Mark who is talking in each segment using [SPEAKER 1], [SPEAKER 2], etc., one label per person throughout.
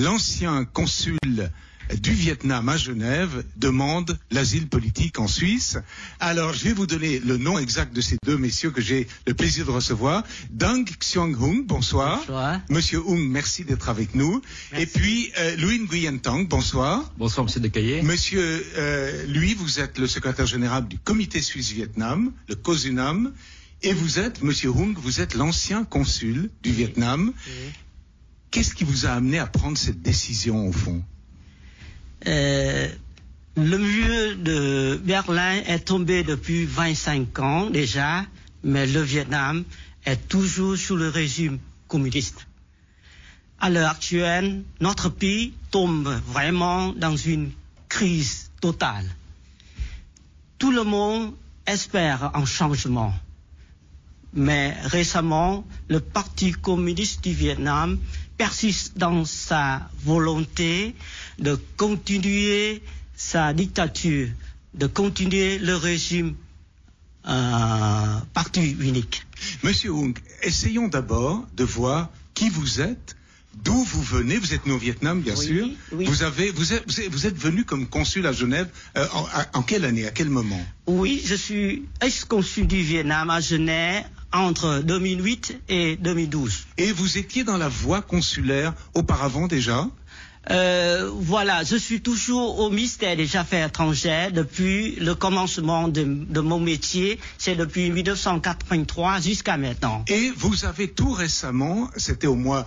[SPEAKER 1] l'ancien consul du Vietnam à Genève demande l'asile politique en Suisse. Alors, je vais vous donner le nom exact de ces deux messieurs que j'ai le plaisir de recevoir. Dang Xiong Hung, bonsoir.
[SPEAKER 2] Bonsoir.
[SPEAKER 1] Monsieur Hung, merci d'être avec nous.
[SPEAKER 2] Merci.
[SPEAKER 1] Et puis, Louis Nguyen Tang, bonsoir.
[SPEAKER 3] Bonsoir, monsieur Decaillé.
[SPEAKER 1] Monsieur, lui, vous êtes le secrétaire général du Comité Suisse-Vietnam, le COSUNAM, et vous êtes, monsieur Hung, vous êtes l'ancien consul du Vietnam.
[SPEAKER 2] Oui.
[SPEAKER 1] Qu'est-ce qui vous a amené à prendre cette décision, au fond?
[SPEAKER 2] Le mur de Berlin est tombé depuis 25 ans déjà, mais le Vietnam est toujours sous le régime communiste. À l'heure actuelle, notre pays tombe vraiment dans une crise totale. Tout le monde espère un changement. Mais récemment, le Parti communiste du Vietnam persiste dans sa volonté de continuer sa dictature, de continuer le régime parti unique.
[SPEAKER 1] Monsieur Hung, essayons d'abord de voir qui vous êtes, d'où vous venez. Vous êtes né au Vietnam, bien sûr.
[SPEAKER 2] Oui.
[SPEAKER 1] Vous êtes venu comme consul à Genève en quelle année, à quel moment?
[SPEAKER 2] Oui, je suis ex-consul du Vietnam à Genève entre 2008 et 2012.
[SPEAKER 1] Et vous étiez dans la voie consulaire auparavant déjà?
[SPEAKER 2] Voilà, je suis toujours au ministère des Affaires étrangères depuis le commencement de mon métier, c'est depuis 1983 jusqu'à maintenant.
[SPEAKER 1] Et vous avez tout récemment, c'était au mois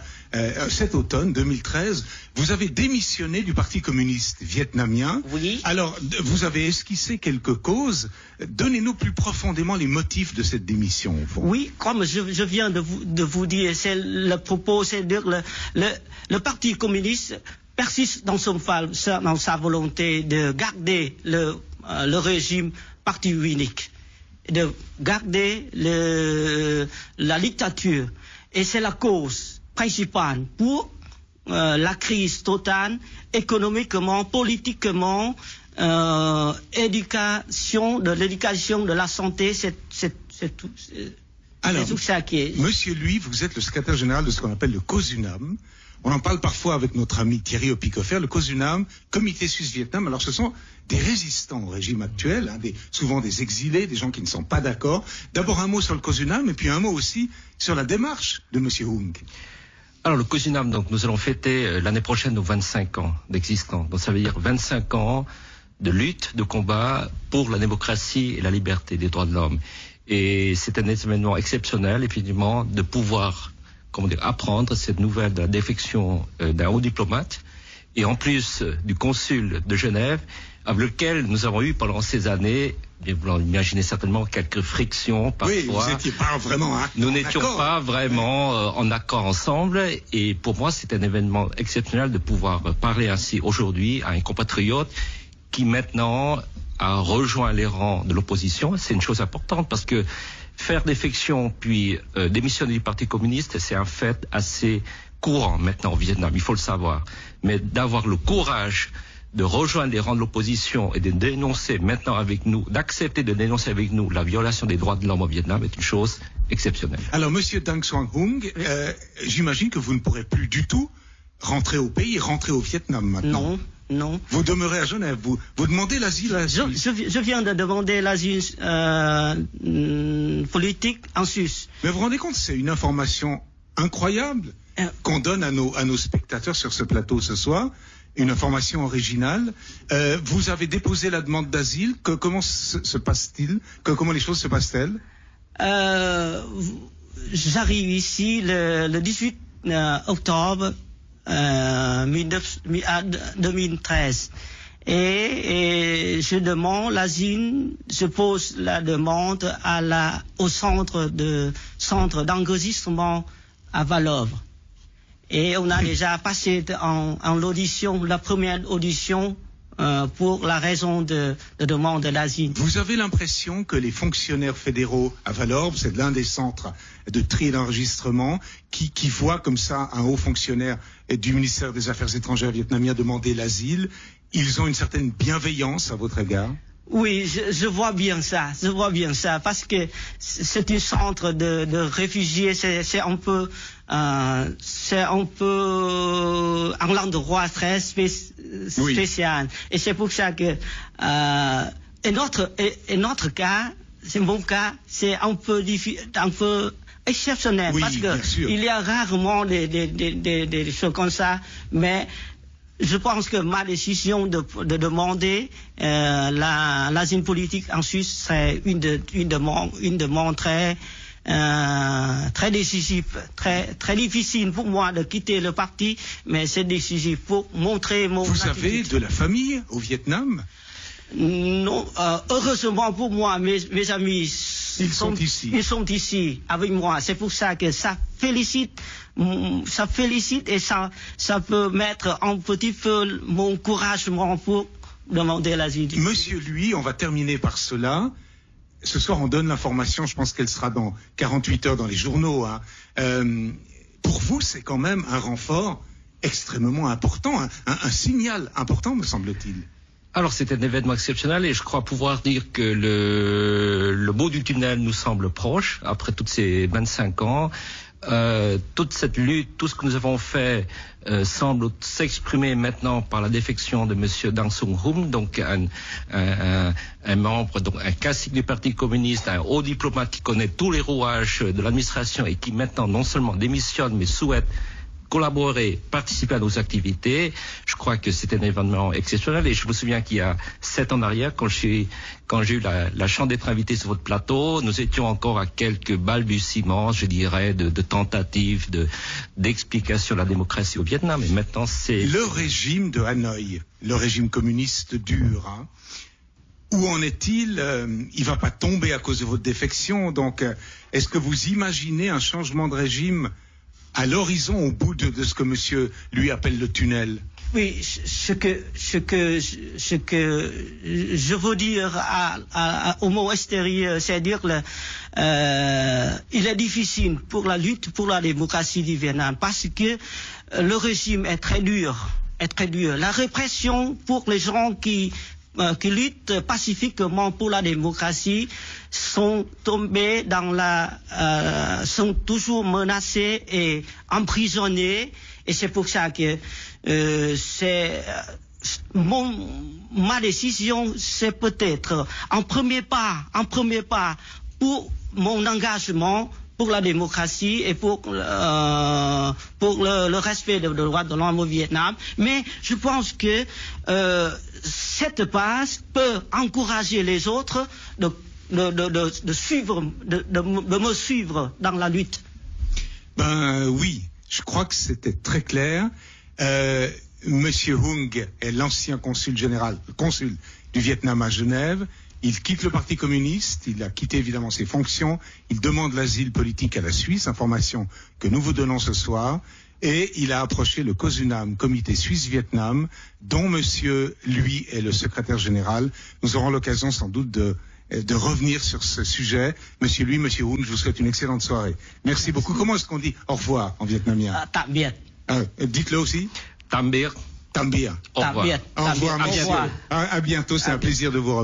[SPEAKER 1] cet automne 2013, vous avez démissionné du Parti communiste vietnamien.
[SPEAKER 2] Oui.
[SPEAKER 1] Alors, vous avez esquissé quelques causes. Donnez-nous plus profondément les motifs de cette démission, au fond.
[SPEAKER 2] Oui, comme je viens de vous dire, c'est le propos, c'est dire le Parti communiste persiste dans sa volonté de garder le régime parti unique, de garder la dictature. Et c'est la cause principale pour la crise totale, économiquement, politiquement, l'éducation, de la santé, c'est tout.
[SPEAKER 1] Alors,
[SPEAKER 2] c'est tout ça qui est.
[SPEAKER 1] Monsieur, lui, vous êtes le secrétaire général de ce qu'on appelle le COSUNAM. On en parle parfois avec notre ami Thierry Opicofer, le COSUNAM, Comité Suisse-Vietnam. Alors, ce sont des résistants au régime actuel, hein, souvent des exilés, des gens qui ne sont pas d'accord. D'abord, un mot sur le COSUNAM, et puis un mot aussi sur la démarche de monsieur Hung.
[SPEAKER 3] Alors, le COSUNAM, donc, nous allons fêter l'année prochaine nos 25 ans d'existence. Donc, ça veut dire 25 ans de lutte, de combat pour la démocratie et la liberté des droits de l'homme. Et c'est un événement exceptionnel, effectivement, de pouvoir, apprendre cette nouvelle de la défection d'un haut diplomate, et en plus du consul de Genève, avec lequel nous avons eu pendant ces années, vous l'imaginez certainement, quelques frictions parfois.
[SPEAKER 1] Oui, vous n'étiez pas vraiment
[SPEAKER 3] nous n'étions pas vraiment en accord ensemble, et pour moi c'est un événement exceptionnel de pouvoir parler ainsi aujourd'hui à un compatriote qui maintenant a rejoint les rangs de l'opposition. C'est une chose importante parce que faire défection puis démissionner du Parti communiste, c'est un fait assez courant maintenant au Vietnam, il faut le savoir. Mais d'avoir le courage de rejoindre les rangs de l'opposition et de dénoncer maintenant avec nous, d'accepter de dénoncer avec nous la violation des droits de l'homme au Vietnam est une chose exceptionnelle.
[SPEAKER 1] Alors, monsieur Dang Xuan Hung, j'imagine que vous ne pourrez plus du tout rentrer au pays et rentrer au Vietnam maintenant.
[SPEAKER 2] Non.
[SPEAKER 1] Vous demeurez à Genève, vous demandez l'asile à la Suisse.
[SPEAKER 2] Je viens de demander l'asile politique en Suisse.
[SPEAKER 1] Mais vous vous rendez compte, c'est une information incroyable qu'on donne à nos spectateurs sur ce plateau ce soir, une information originale. Vous avez déposé la demande d'asile, comment se passe-t-il? Comment les choses se passent-elles?
[SPEAKER 2] J'arrive ici le 18 octobre 2013 et je demande l'asile, je pose la demande au centre d'enregistrement à Valovre, et on a déjà passé en l'audition, la première audition pour la raison de demande de l'asile. Vous
[SPEAKER 1] avez l'impression que les fonctionnaires fédéraux à Valovre, c'est l'un des centres de tri et d'enregistrement, qui voient comme ça un haut fonctionnaire du ministère des Affaires étrangères vietnamien demander l'asile, ils ont une certaine bienveillance à votre égard?
[SPEAKER 2] Oui, je vois bien ça, parce que c'est un centre de réfugiés, c'est un peu un endroit très spécial. Et c'est pour ça que et notre cas, c'est mon cas, c'est un peu exceptionnel, parce que il y a rarement des choses comme ça, mais je pense que ma décision de demander l'asile politique en Suisse serait une demande très décisive, très difficile pour moi de quitter le parti, mais c'est décisif pour montrer mon
[SPEAKER 1] Vous
[SPEAKER 2] attitude.
[SPEAKER 1] avez de la famille au Vietnam?
[SPEAKER 2] Non, heureusement pour moi, mes amis
[SPEAKER 1] ils sont ici.
[SPEAKER 2] Ils sont ici avec moi. C'est pour ça que ça félicite et ça peut mettre un petit peu mon encouragement pour demander l'asile.
[SPEAKER 1] Monsieur, on va terminer par cela. Ce soir, on donne l'information, je pense qu'elle sera dans 48 heures dans les journaux. Hein. Pour vous, c'est quand même un renfort extrêmement important, un signal important, me semble-t-il.
[SPEAKER 3] Alors c'est un événement exceptionnel et je crois pouvoir dire que le bout du tunnel nous semble proche après toutes ces 25 ans. Toute cette lutte, tout ce que nous avons fait semble s'exprimer maintenant par la défection de monsieur Dang Sung Hoon, donc un membre, donc un classique du Parti communiste, un haut diplomate qui connaît tous les rouages de l'administration et qui maintenant non seulement démissionne mais souhaite collaborer, participer à nos activités. Je crois que c'est un événement exceptionnel et je me souviens qu'il y a 7 ans en arrière, quand j'ai eu la chance d'être invité sur votre plateau, nous étions encore à quelques balbutiements, je dirais, de tentatives d'explication de la démocratie au Vietnam. Et maintenant, c'est
[SPEAKER 1] le régime de Hanoï, le régime communiste dur. Hein. Où en est-il? Il va pas tomber à cause de votre défection. Donc, est-ce que vous imaginez un changement de régime à l'horizon, au bout de ce que monsieur lui appelle le tunnel?
[SPEAKER 2] Oui, ce que je veux dire au mot extérieur, c'est-à-dire il est difficile pour la lutte pour la démocratie du Vietnam parce que le régime est très dur. La répression pour les gens qui luttent pacifiquement pour la démocratie sont tombés sont toujours menacés et emprisonnés, et c'est pour ça que ma décision, c'est peut-être un premier pas pour mon engagement pour la démocratie et pour le respect des droits de l'homme au Vietnam. Mais je pense que cette base peut encourager les autres de me suivre dans la lutte.
[SPEAKER 1] Ben oui, je crois que c'était très clair. Monsieur Hung est l'ancien consul du Vietnam à Genève. Il quitte le Parti communiste, il a quitté évidemment ses fonctions, il demande l'asile politique à la Suisse, information que nous vous donnons ce soir, et il a approché le COSUNAM, Comité Suisse-Vietnam, dont monsieur, lui, est le secrétaire général. Nous aurons l'occasion sans doute de revenir sur ce sujet. Monsieur Hoon, je vous souhaite une excellente soirée. Merci beaucoup. Comment est-ce qu'on dit au revoir en vietnamien?
[SPEAKER 2] Tạm biệt.
[SPEAKER 1] Dites-le aussi.
[SPEAKER 3] Tạm biệt.
[SPEAKER 1] Tạm biệt.
[SPEAKER 3] Au revoir.
[SPEAKER 1] Au revoir, monsieur. À bientôt, c'est un plaisir de vous revoir.